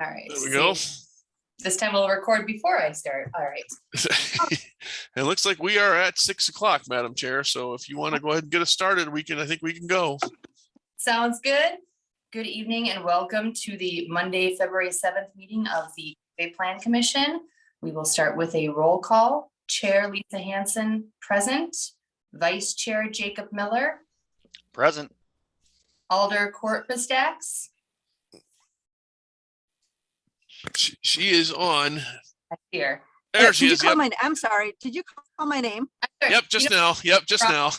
All right. There we go. This time we'll record before I start. All right. It looks like we are at 6 o'clock, Madam Chair. So if you want to go ahead and get us started, I think we can go. Sounds good. Good evening and welcome to the Monday, February 7th meeting of the Plan Commission. We will start with a roll call. Chair Lisa Hanson, present. Vice Chair Jacob Miller. Present. Alder Court Pistax. She is on. Here. There she is. Yep. I'm sorry. Did you call my name? Yep. Just now. Yep. Just now.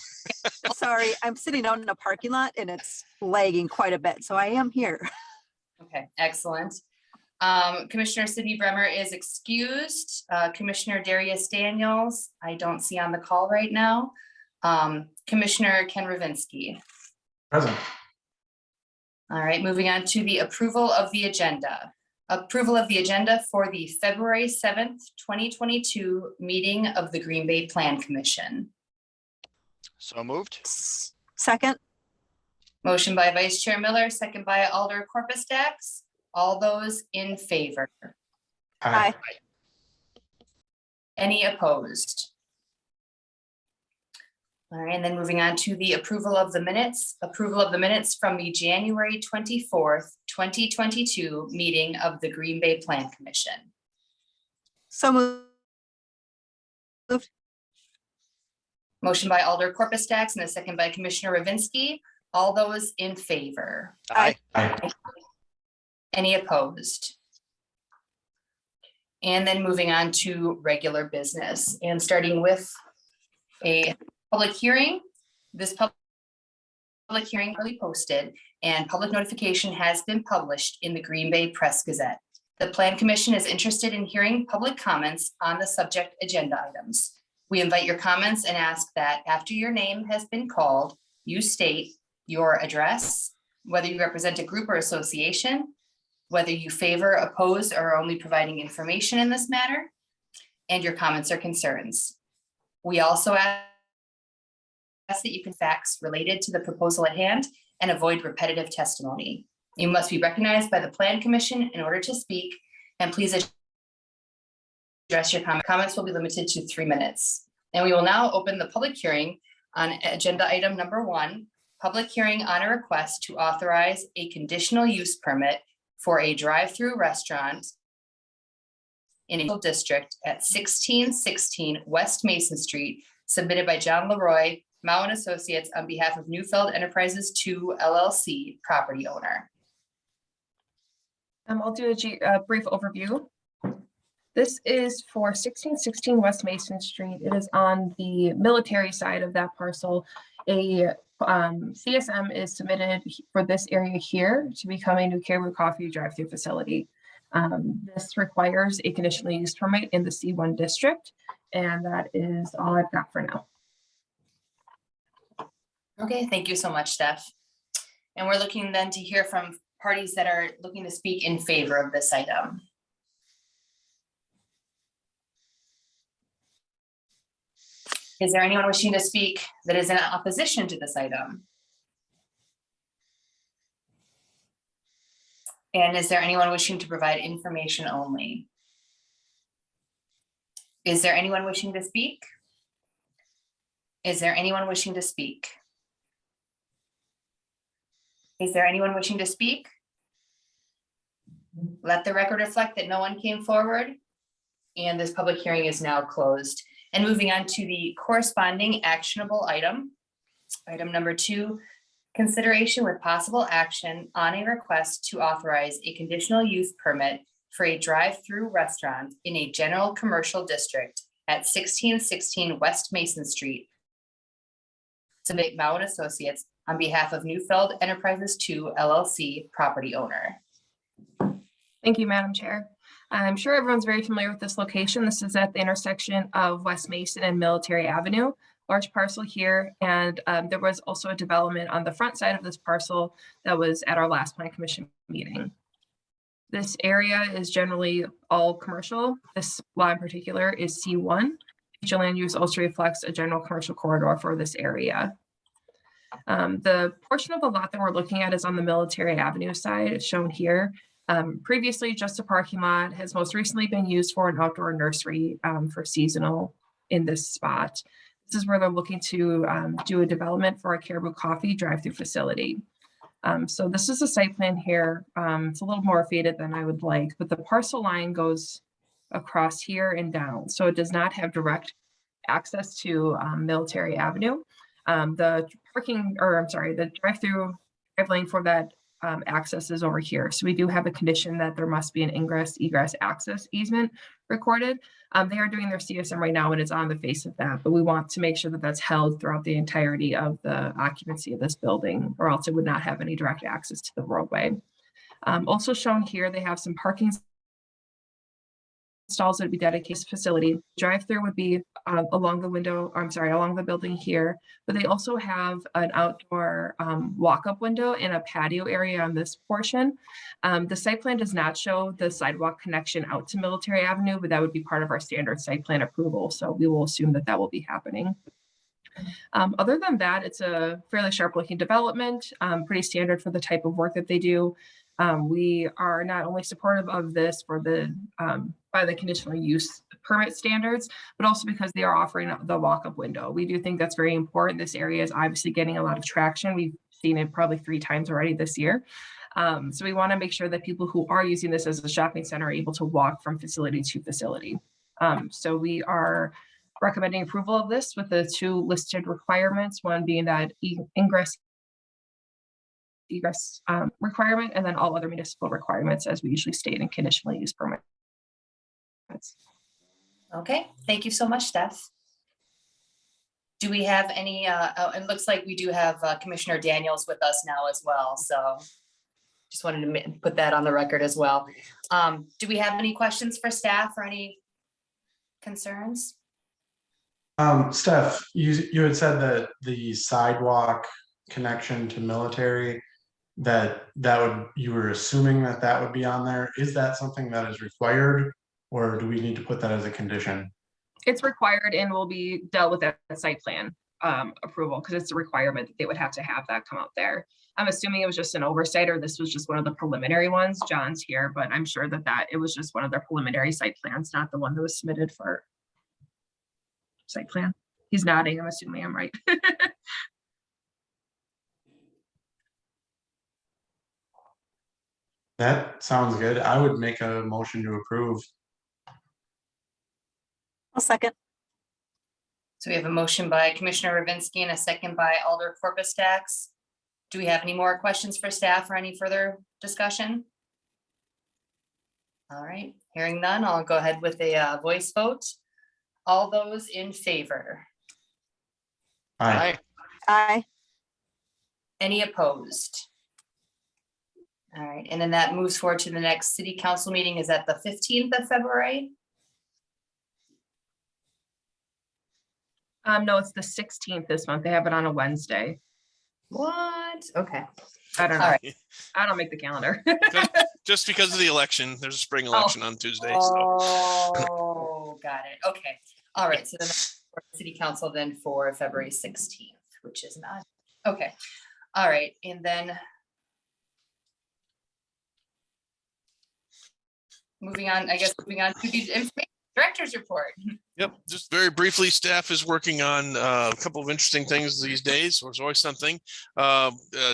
Sorry, I'm sitting out in a parking lot and it's lagging quite a bit. So I am here. Okay, excellent. Commissioner Sydney Bremer is excused. Commissioner Darius Daniels, I don't see on the call right now. Commissioner Ken Ravinsky. Present. All right, moving on to the approval of the agenda. Approval of the agenda for the February 7th, 2022 meeting of the Green Bay Plan Commission. So moved. Second. Motion by Vice Chair Miller, second by Alder Corpus-Dax. All those in favor? Aye. Any opposed? All right, and then moving on to the approval of the minutes. Approval of the minutes from the January 24th, 2022 meeting of the Green Bay Plan Commission. So moved. Motion by Alder Corpus-Dax and a second by Commissioner Ravinsky. All those in favor? Aye. Aye. Any opposed? And then moving on to regular business and starting with a public hearing. This public hearing early posted and public notification has been published in the Green Bay Press Gazette. The Plan Commission is interested in hearing public comments on the subject agenda items. We invite your comments and ask that after your name has been called, you state your address, whether you represent a group or association, whether you favor, oppose, or are only providing information in this matter, and your comments or concerns. We also ask that you can facts related to the proposal at hand and avoid repetitive testimony. You must be recognized by the Plan Commission in order to speak, and please address your comments. Comments will be limited to 3 minutes. And we will now open the public hearing on agenda item number 1, public hearing on a request to authorize a conditional use permit for a drive-through restaurant in a district at 1616 West Mason Street, submitted by John Leroy, Mao and Associates on behalf of Newfeld Enterprises 2 LLC, property owner. I'll do a brief overview. This is for 1616 West Mason Street. It is on the military side of that parcel. A CSM is submitted for this area here to become a new Caribou Coffee drive-through facility. This requires a conditional use permit in the C1 district, and that is all I've got for now. Okay, thank you so much, Steph. And we're looking then to hear from parties that are looking to speak in favor of this item. Is there anyone wishing to speak that is in opposition to this item? And is there anyone wishing to provide information only? Is there anyone wishing to speak? Is there anyone wishing to speak? Is there anyone wishing to speak? Let the record reflect that no one came forward, and this public hearing is now closed. And moving on to the corresponding actionable item. Item number 2, consideration with possible action on a request to authorize a conditional use permit for a drive-through restaurant in a general commercial district at 1616 West Mason Street. Submit Mao and Associates on behalf of Newfeld Enterprises 2 LLC, property owner. Thank you, Madam Chair. I'm sure everyone's very familiar with this location. This is at the intersection of West Mason and Military Avenue, large parcel here. And there was also a development on the front side of this parcel that was at our last Plan Commission meeting. This area is generally all commercial. This law in particular is C1. Future land use also reflects a general commercial corridor for this area. The portion of the lot that we're looking at is on the Military Avenue side, shown here. Previously, just a parking lot, has most recently been used for an outdoor nursery for seasonal in this spot. This is where they're looking to do a development for a Caribou Coffee drive-through facility. So this is a site plan here. It's a little more faded than I would like, but the parcel line goes across here and down. So it does not have direct access to Military Avenue. The drive-through drive lane for that access is over here. So we do have a condition that there must be an ingress egress access easement recorded. They are doing their CSM right now and it's on the face of that, but we want to make sure that that's held throughout the entirety of the occupancy of this building, or else it would not have any direct access to the roadway. Also shown here, they have some parking stalls that would be dedicated to the facility. Drive-through would be along the building here, but they also have an outdoor walk-up window and a patio area on this portion. The site plan does not show the sidewalk connection out to Military Avenue, but that would be part of our standard site plan approval. So we will assume that that will be happening. Other than that, it's a fairly sharp looking development, pretty standard for the type of work that they do. We are not only supportive of this for the by the conditional use permit standards, but also because they are offering the walk-up window. We do think that's very important. This area is obviously getting a lot of traction. We've seen it probably 3 times already this year. So we want to make sure that people who are using this as a shopping center are able to walk from facility to facility. So we are recommending approval of this with the 2 listed requirements, one being that ingress egress requirement, and then all other municipal requirements as we usually state in conditional use permits. Okay, thank you so much, Steph. Do we have any, it looks like we do have Commissioner Daniels with us now as well, so just wanted to put that on the record as well. Do we have any questions for staff or any concerns? Steph, you had said that the sidewalk connection to Military, you were assuming that would be on there. Is that something that is required, or do we need to put that as a condition? It's required and will be dealt with at the site plan approval, because it's a requirement that they would have to have that come out there. I'm assuming it was just an oversight, or this was just one of the preliminary ones. John's here, but I'm sure that it was just one of their preliminary site plans, not the one that was submitted for site plan. He's nodding. I'm assuming I'm right. That sounds good. I would make a motion to approve. I'll second. So we have a motion by Commissioner Ravinsky and a second by Alder Corpus Dax. Do we have any more questions for staff or any further discussion? All right, hearing none, I'll go ahead with a voice vote. All those in favor? Aye. Aye. Any opposed? All right, and then that moves forward to the next city council meeting. Is that the 15th of February? No, it's the 16th this month. They have it on a Wednesday. What? Okay. I don't know. All right. I don't make the calendar. Just because of the election, there's a spring election on Tuesday. So. Oh, got it. Okay. All right. So then city council then for February 16th, which is not, okay. All right. And then moving on to the information director's report. Yep, just very briefly, staff is working on a couple of interesting things these days. There's always something.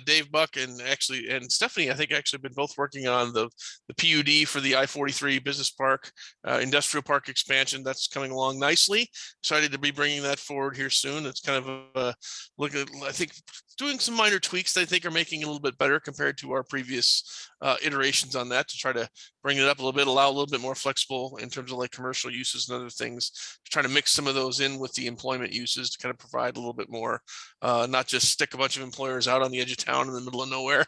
Dave Buck and Stephanie, I think, actually been both working on the PUD for the I-43 Business Park, Industrial Park expansion. That's coming along nicely. Excited to be bringing that forward here soon. It's kind of a look at, I think, doing some minor tweaks that I think are making it a little bit better compared to our previous iterations on that, to try to bring it up a little bit, allow a little bit more flexible in terms of like commercial uses and other things, to try to mix some of those in with the employment uses to kind of provide a little bit more, not just stick a bunch of employers out on the edge of town in the middle of nowhere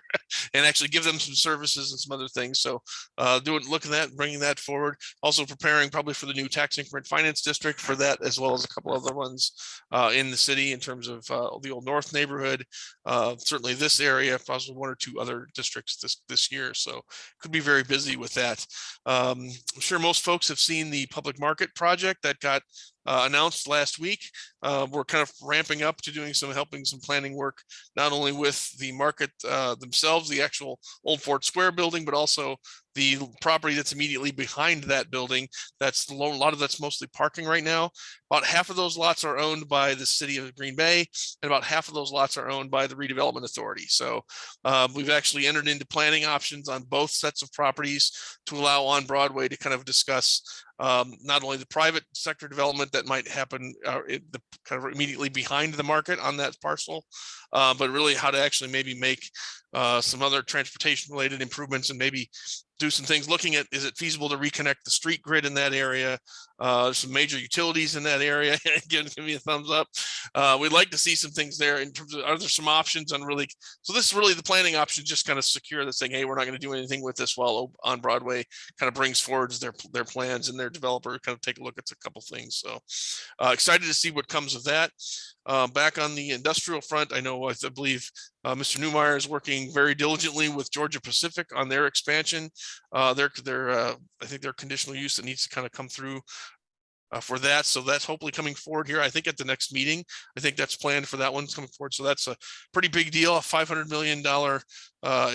and actually give them some services and some other things. So looking at bringing that forward, also preparing probably for the new tax increment finance district for that, as well as a couple other ones in the city in terms of the Old North neighborhood, certainly this area, possibly 1 or 2 other districts this year. So could be very busy with that. I'm sure most folks have seen the public market project that got got announced last week. We're kind of ramping up to doing helping some planning work, not only with the market themselves, the actual Old Fort Square building, but also the property that's immediately behind that building. A lot of that's mostly parking right now. About half of those lots are owned by the city of Green Bay, and about half of those lots are owned by the redevelopment authority. So we've actually entered into planning options on both sets of properties to allow On Broadway to kind of discuss not only the private sector development that might happen kind of immediately behind the market on that parcel, but really how to actually maybe make some other transportation related improvements and maybe do some things looking at, is it feasible to reconnect the street grid in that area? Some major utilities in that area. Again, give me a thumbs up. We'd like to see some things there in terms of, are there some options on really, so this is really the planning option, just kind of secure this thing. Hey, we're not going to do anything with this while On Broadway kind of brings forward their plans, and their developer kind of take a look at a couple things. So excited to see what comes of that. Back on the industrial front, I believe Mr. Newmeyer is working very diligently with Georgia Pacific on their expansion. I think their conditional use that needs to kind of come through for that. So that's hopefully coming forward here. I think at the next meeting, I think that's planned for that one's coming forward. So that's a pretty big deal, a $500 million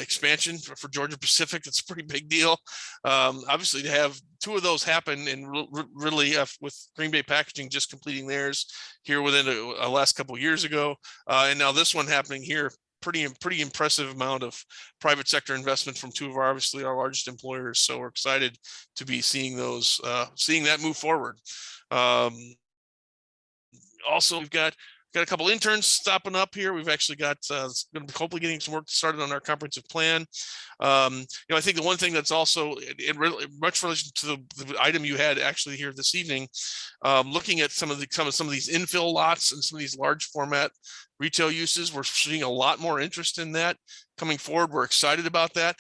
expansion for Georgia Pacific. That's a pretty big deal. Obviously to have two of those happen, and really with Green Bay Packaging just completing theirs here within a last couple of years ago. And now this one happening here, pretty impressive amount of private sector investment from two of our largest employers. So we're excited to be seeing that move forward. Also, we've got a couple interns stopping up here. We've actually got going to be hopefully getting some work started on our comprehensive plan. I think the one thing that's also really much relation to the item you had actually here this evening, looking at some of these infill lots and some of these large format retail uses, we're seeing a lot more interest in that coming forward. We're excited about that.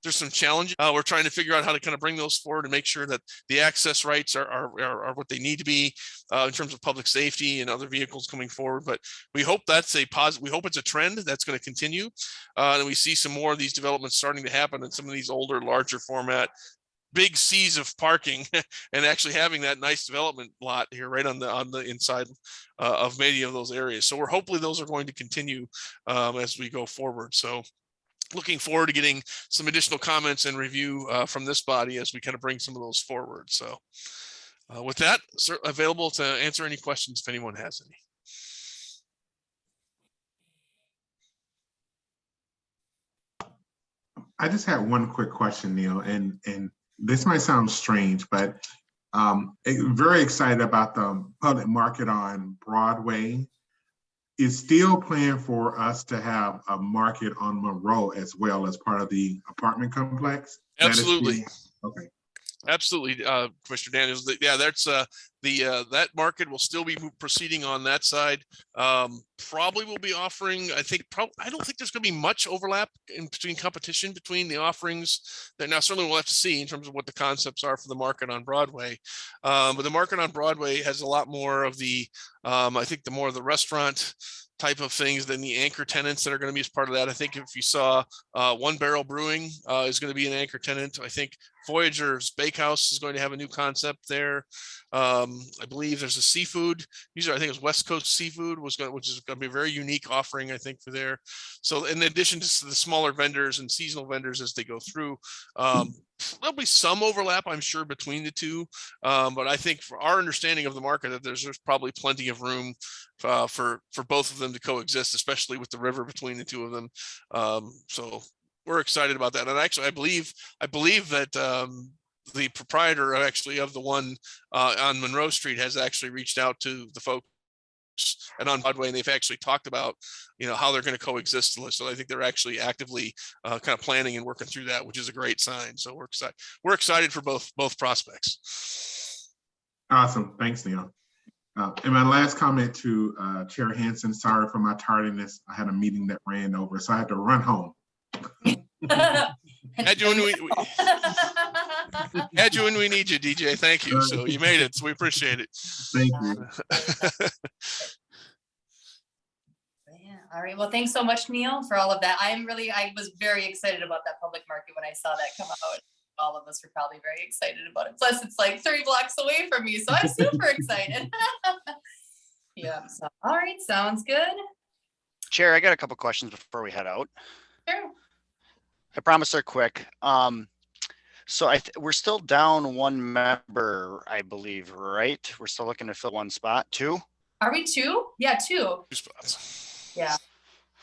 There's some challenges. We're trying to figure out how to kind of bring those forward and make sure that the access rights are what they need to be in terms of public safety and other vehicles coming forward. But we hope that's a positive. We hope it's a trend that's going to continue, and we see some more of these developments starting to happen in some of these older, larger format, big seas of parking, and actually having that nice development lot here right on the inside of many of those areas. So hopefully those are going to continue as we go forward. So looking forward to getting some additional comments and review from this body as we kind of bring some of those forward. So with that, available to answer any questions if anyone has any. I just had one quick question, Neil, and this might sound strange, but very excited about the public market on Broadway. Is still planned for us to have a market on Monroe as well as part of the apartment complex? Absolutely. Okay. Absolutely, Commissioner Daniels. Yeah, that's that market will still be proceeding on that side. Probably will be offering, I don't think there's going to be much overlap in between competition between the offerings. That now certainly we'll have to see in terms of what the concepts are for the market on Broadway. But the market on Broadway has a lot more of the, I think the more of the restaurant type of things than the anchor tenants that are going to be as part of that. I think if you saw One Barrel Brewing is going to be an anchor tenant. I think Voyager's Bakehouse is going to have a new concept there. I believe there's a seafood. I think it was West Coast Seafood which is going to be a very unique offering, I think, for there. So in addition to the smaller vendors and seasonal vendors as they go through, there'll be some overlap, I'm sure, between the two. But I think for our understanding of the market, that there's probably plenty of room for both of them to coexist, especially with the river between the two of them. So we're excited about that. And actually, I believe that the proprietor of the one on Monroe Street has actually reached out to the folks and on Broadway, and they've actually talked about how they're going to coexist. So I think they're actually actively kind of planning and working through that, which is a great sign. So we're excited for both prospects. Awesome. Thanks, Neil. And my last comment to Chair Hansen, sorry for my tardiness. I had a meeting that ran over, so I had to run home. Had you when we need you, DJ. Thank you. So you made it. So we appreciate it. Thank you. Yeah. All right. Well, thanks so much, Neil, for all of that. I was very excited about that public market when I saw that come out. all of us are probably very excited about it. Plus, it's like 3 blocks away from me, so I'm super excited. Yeah, so, all right, sounds good. Chair, I got a couple questions before we head out. Sure. I promise they're quick. So we're still down 1 member, I believe, right? We're still looking to fill 1 spot, 2? Are we 2? Yeah, 2. 2 spots. Yeah.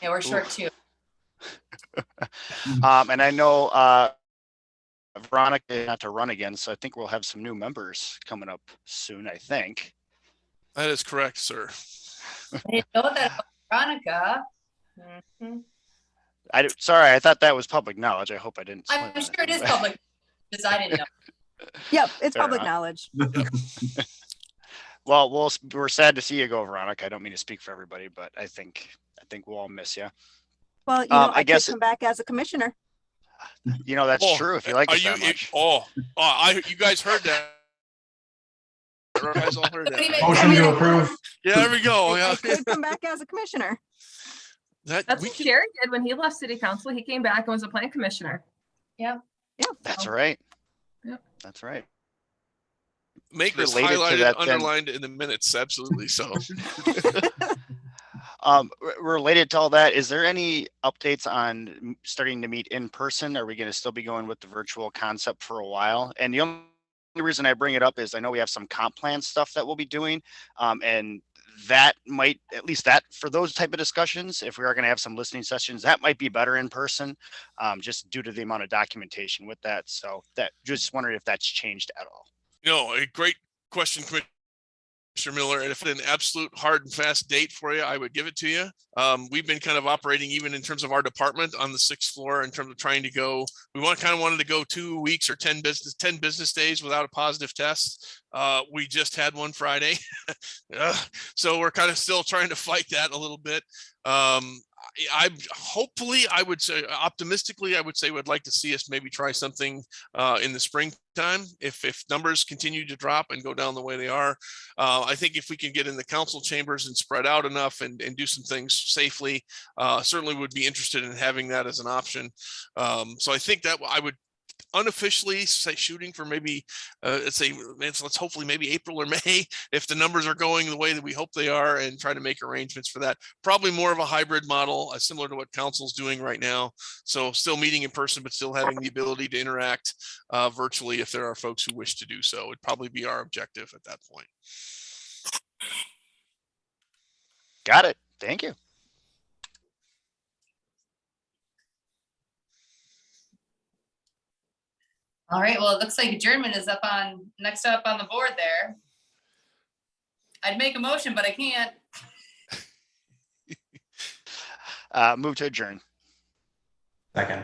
Yeah, we're short Oof. 2. And I know Veronica had to run again, so I think we'll have some new members coming up soon, I think. That is correct, sir. I didn't know that about Veronica. Mhm. Sorry, I thought that was public knowledge. I hope I didn't. I'm swing sure it is that. public, because I didn't know. Yep, it's Fair public enough. knowledge. Well, we're sad to see you go, Veronica. I don't mean to speak for everybody, but I think we'll all miss you. Well, you know, I I could guess come back as a commissioner. You know, that's Oh, true if you like Are us you? that much. You guys heard that? You guys all heard Somebody that? make- Motion to approve. Yeah, there we go. I Yeah, could come back as a commissioner. That's we what can Jerry did when he left city council. He came back and was a plan commissioner. That's right. Yep. That's right. make this related to highlighted, that then. underlined in the minutes. Absolutely. So. Related to all that, is there any updates on starting to meet in person? Are we going to still be going with the virtual concept for a while? And the only reason I bring it up is I know we have some comp plan stuff that we'll be doing. And that might, at least that for those type of discussions, if we are going to have some listening sessions, that might be better in person, just due to the amount of documentation with that. So that just wondering if that's changed at all. No, a great question, Commissioner Miller. And if it's an absolute hard and fast date for you, I would give it to you. We've been kind of operating even in terms of our department on the 6th floor in terms of trying to go. We wanted to go 2 weeks or 10 business days without a positive test. We just had one Friday. So we're kind of still trying to fight that a little bit. I would say optimistically, I would say would like to see us maybe try something in the springtime if numbers continue to drop and go down the way they are. I think if we can get in the council chambers and spread out enough and do some things safely, certainly would be interested in having that as an option. So I think that I would unofficially say shooting for maybe let's hopefully maybe April or May if the numbers are going the way that we hope they are, and try to make arrangements for that. Probably more of a hybrid model, similar to what council's doing right now. So still meeting in person, but still having the ability to interact virtually if there are folks who wish to do so. Would probably be our objective at that point. Got it. Thank you. All right, well, it looks like adjournment is next up on the board there. I'd make a motion, but I can't. Move to adjourn. Second.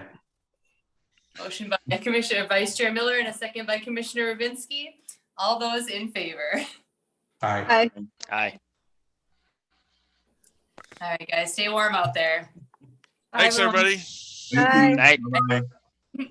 Motion by Commissioner Vice Chair Miller and a second by Commissioner Ravinsky. All those in favor. Aye. Aye. All right, guys, stay warm out there. Thanks, everyone. everybody. Bye. Night. Bye. Bye.